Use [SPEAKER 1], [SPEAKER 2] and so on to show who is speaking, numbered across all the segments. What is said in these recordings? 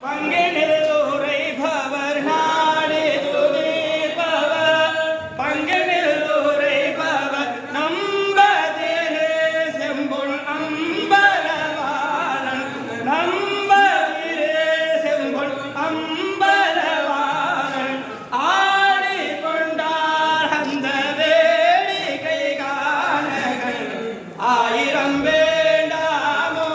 [SPEAKER 1] பங்கினிலுரை power நாடு துதிப்பவர் பங்கினிலுரை power நம்பதிரு செம்பொன் அம்பலவாளன் நம்பதிரு செம்பொன் அம்பலவாளன் ஆடிக்கொண்டார் அந்த வேடிக்கை காணகள் ஆயிரம் வேண்டாமோ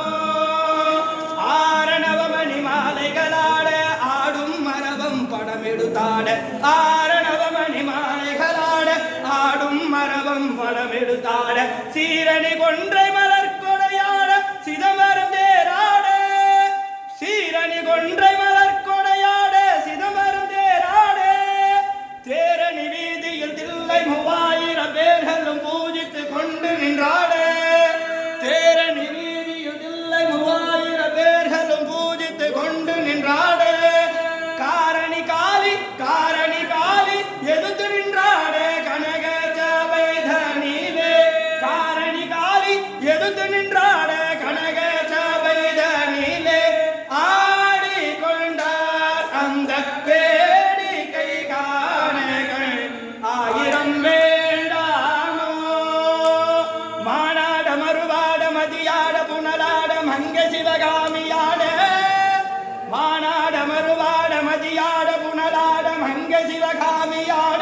[SPEAKER 1] ஆரணவமணி மாலைகளாட ஆடும் மரபம் படமெடுத்தாட ஆரணவமணி மாலைகளாட ஆடும் மரபம் படமெடுத்தாட சீரணி கொன்றை மலர் கொடையாட சிதம்பரம் தேராட சீரணி கொன்றை மலர் கொடையாட சிதம்பரம் தேராட தேரணி வீதியில் தில்லை 3000 பேர்களும் பூஜித்து கொண்டு நின்றாட தேரணி வீதியில் தில்லை 3000 பேர்களும் பூஜித்து கொண்டு நின்றாட காரணி காளி எதிர்த்து நின்றாட கனக சபை தனிலே காரணி காளி எதிர்த்து நின்றாட கனக சபை தனிலே ஆடிக்கொண்டார் அந்த வேடிக்கை காணகள் ஆயிரம் வேண்டாமோ மானாட மறுவாட மதியாட புனலாட மங்க சிவகாமியாட மானாட மறுவாட மதியாட புனலாட மங்க சிவகாமியாட